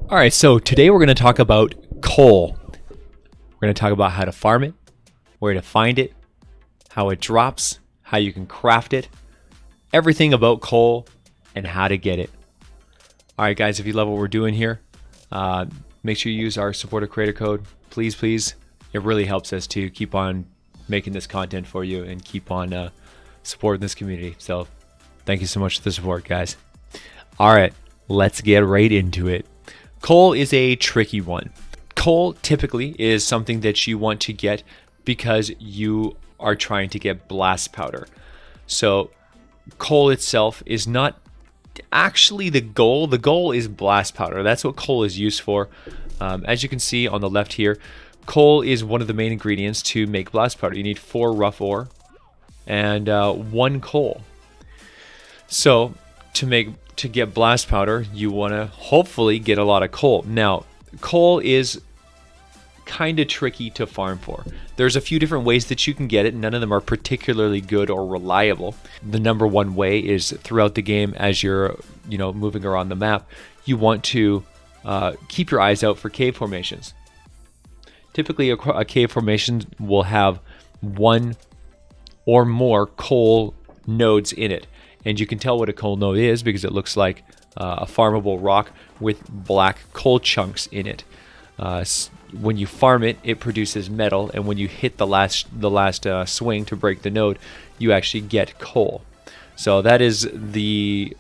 All right, so today we're going to talk about coal. We're going to talk about how to farm it, where to find it, how it drops, how you can craft it, everything about coal, and how to get it. All right, guys, if you love what we're doing here, make sure you use our supporter creator code. Please, please. It really helps us to keep on making this content for you and keep on supporting this community. So thank you so much for the support, guys. All right, let's get right into it. Coal is a tricky one. Coal typically is something that you want to get because you are trying to get blast powder. So coal itself is not actually the goal. The goal is blast powder. That's what coal is used for. As you can see on the left here, coal is one of the main ingredients to make blast powder. You need 4 rough ore and 1 coal. So to get blast powder, you want to hopefully get a lot of coal. Now, coal is kind of tricky to farm for. There's a few different ways that you can get it. None of them are particularly good or reliable. The number one way is throughout the game as you're moving around the map, you want to keep your eyes out for cave formations. Typically, a cave formation will have 1 or more coal nodes in it. And you can tell what a coal node is because it looks like a farmable rock with black coal chunks in it. When you farm it, it produces metal, and when you hit the last swing to break the node, you actually get coal. So that is the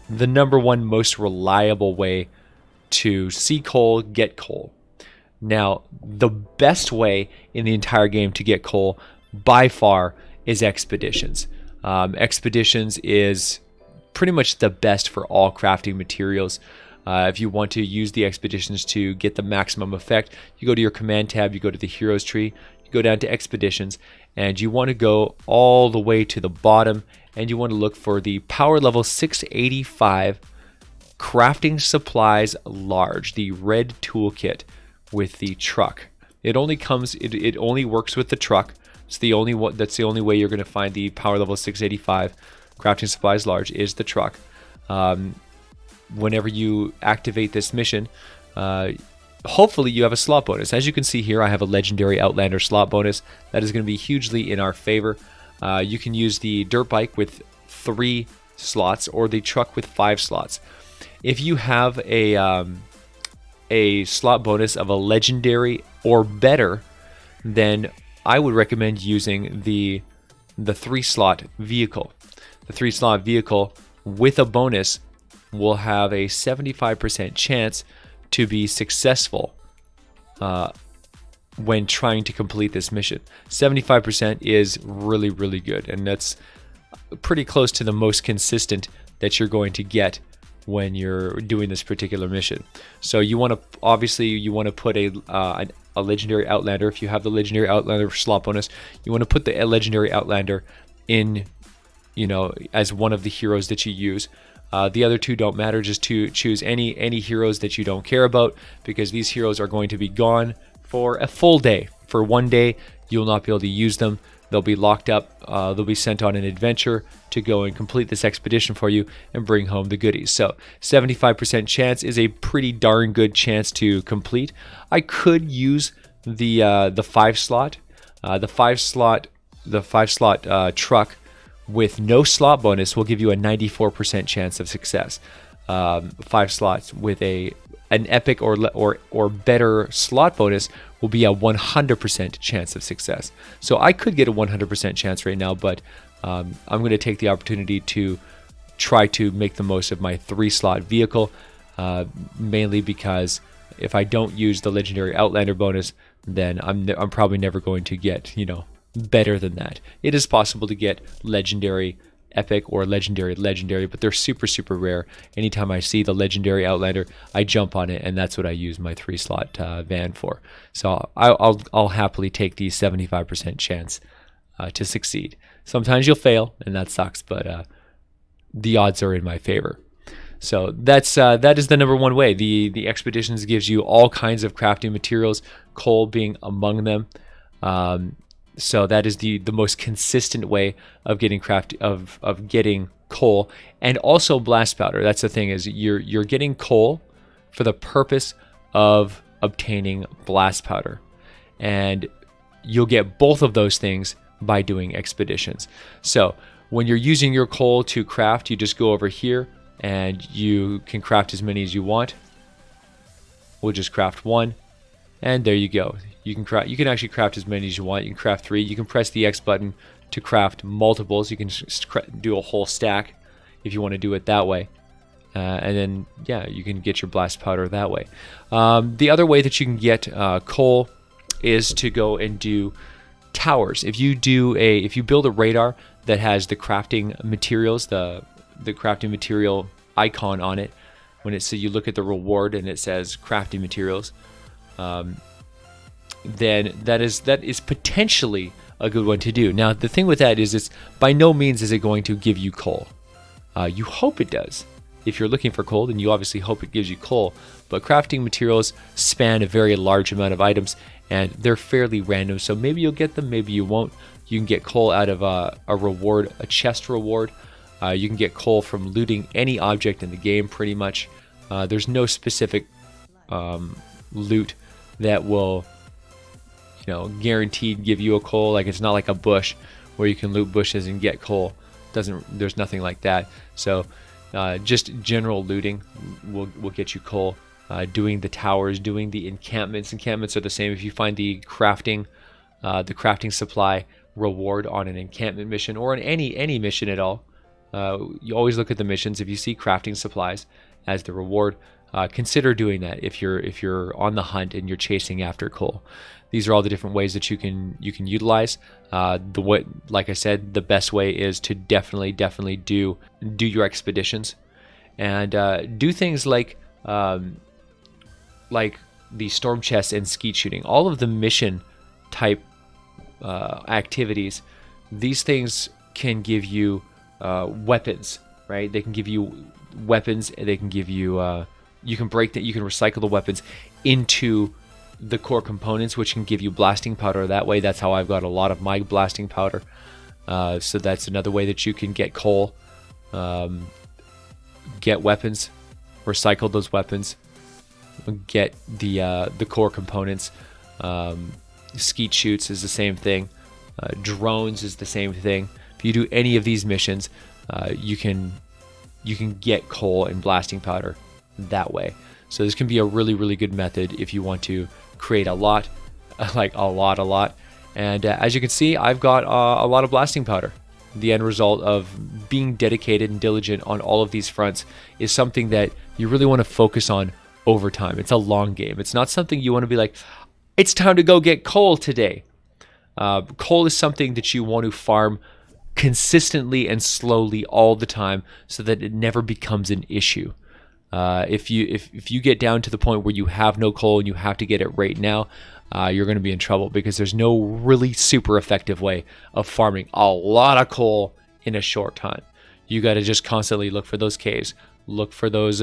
number one most reliable way to see coal, get coal. Now, the best way in the entire game to get coal by far is expeditions. Expeditions is pretty much the best for all crafting materials. If you want to use the expeditions to get the maximum effect, you go to your command tab, you go to the heroes tree, you go down to expeditions, and you want to go all the way to the bottom, and you want to look for the power level 685 crafting supplies large, the red toolkit with the truck. It only works with the truck. It's the only one. That's the only way you're going to find the power level 685 crafting supplies large is the truck. Whenever you activate this mission, hopefully you have a slot bonus. As you can see here, I have a legendary Outlander slot bonus. That is going to be hugely in our favor. You can use the dirt bike with 3 slots or the truck with 5 slots. If you have a slot bonus of a legendary or better, then I would recommend using the 3-slot vehicle. The 3-slot vehicle with a bonus will have a 75% chance to be successful when trying to complete this mission. 75% is really, really good, and that's pretty close to the most consistent that you're going to get when you're doing this particular mission. So you want to put a legendary Outlander. If you have the legendary Outlander slot bonus, you want to put the legendary Outlander in, as one of the heroes that you use. The other 2 don't matter. Just to choose any heroes that you don't care about, because these heroes are going to be gone for a full day. For 1 day, you'll not be able to use them. They'll be locked up. They'll be sent on an adventure to go and complete this expedition for you and bring home the goodies. So 75% chance is a pretty darn good chance to complete. I could use the 5-slot. The 5-slot truck with no slot bonus will give you a 94% chance of success. 5 slots with an epic or better slot bonus will be a 100% chance of success. So I could get a 100% chance right now, but I'm going to take the opportunity to try to make the most of my 3-slot vehicle, mainly because if I don't use the legendary Outlander bonus, then I'm probably never going to get better than that. It is possible to get legendary epic or legendary, but they're super rare. Anytime I see the legendary Outlander, I jump on it, and that's what I use my 3-slot van for. So I'll happily take the 75% chance to succeed. Sometimes you'll fail, and that sucks, but the odds are in my favor. So that is the number one way. The expeditions gives you all kinds of crafting materials, coal being among them. So that is the most consistent way of getting getting coal, and also blast powder. That's the thing, is you're getting coal for the purpose of obtaining blast powder. And you'll get both of those things by doing expeditions. So when you're using your coal to craft, you just go over here and you can craft as many as you want. We'll just craft one, and there you go. You can actually craft as many as you want. You can craft 3. You can press the X button to craft multiples. You can do a whole stack if you want to do it that way. And then, yeah, you can get your blast powder that way. The other way that you can get coal is to go and do towers. If you build a radar that has the crafting materials, the crafting material icon on it, so you look at the reward and it says crafting materials, then that is potentially a good one to do. Now the thing with that is, it's by no means is it going to give you coal. You hope it does. If you're looking for coal, then you obviously hope it gives you coal. But crafting materials span a very large amount of items, and they're fairly random. So maybe you'll get them, maybe you won't. You can get coal out of a reward, a chest reward. You can get coal from looting any object in the game, pretty much. There's no specific loot that will, guaranteed give you a coal. Like, it's not like a bush where you can loot bushes and get coal. There's nothing like that. So just general looting will get you coal. Doing the towers, doing the encampments. Encampments are the same. If you find the crafting supply reward on an encampment mission or on any mission at all, you always look at the missions. If you see crafting supplies as the reward, consider doing that if you're on the hunt and you're chasing after coal. These are all the different ways that you can utilize. Like I said, the best way is to definitely do your expeditions, and do things like the storm chests and skeet shooting. All of the mission type activities. These things can give you weapons, right? They can give you weapons. They can give you you can recycle the weapons into the core components, which can give you blasting powder that way. That's how I've got a lot of my blasting powder. So that's another way that you can get coal, get weapons, recycle those weapons, get the core components. Skeet shoots is the same thing. Drones is the same thing. If you do any of these missions, you can get coal and blasting powder that way. So this can be a really good method if you want to create a lot, like a lot. And as you can see, I've got a lot of blasting powder. The end result of being dedicated and diligent on all of these fronts is something that you really want to focus on over time. It's a long game. It's not something you want to be like, it's time to go get coal today. Coal is something that you want to farm consistently and slowly all the time so that it never becomes an issue. If you get down to the point where you have no coal and you have to get it right now, you're going to be in trouble, because there's no really super effective way of farming a lot of coal in a short time. You got to just constantly look for those caves, look for those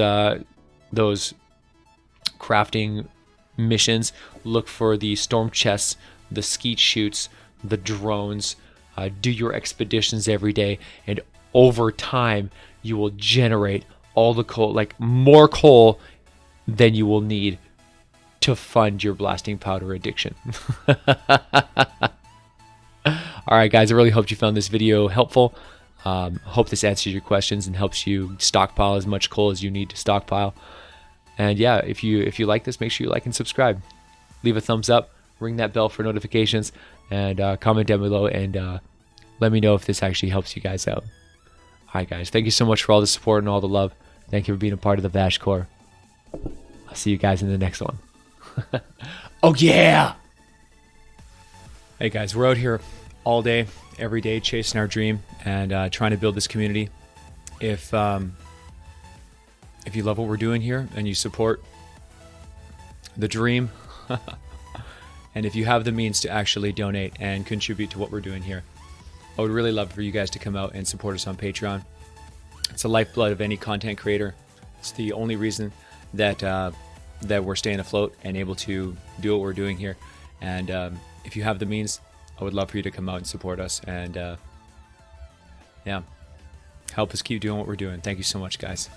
crafting missions, look for the storm chests, the skeet shoots, the drones. Do your expeditions every day, and over time you will generate all the coal, like more coal than you will need to fund your blasting powder addiction. Alright guys, I really hope you found this video helpful. Hope this answers your questions and helps you stockpile as much coal as you need to stockpile. And yeah, if you like this, make sure you like and subscribe. Leave a thumbs up, ring that bell for notifications, and comment down below and let me know if this actually helps you guys out. Alright guys, thank you so much for all the support and all the love. Thank you for being a part of the Vash Corps. I'll see you guys in the next one. Oh yeah! Hey guys, we're out here all day, every day, chasing our dream and trying to build this community. If you love what we're doing here and you support the dream, and if you have the means to actually donate and contribute to what we're doing here, I would really love for you guys to come out and support us on Patreon. It's the lifeblood of any content creator. It's the only reason that that we're staying afloat and able to do what we're doing here. And if you have the means, I would love for you to come out and support us and yeah, help us keep doing what we're doing. Thank you so much, guys.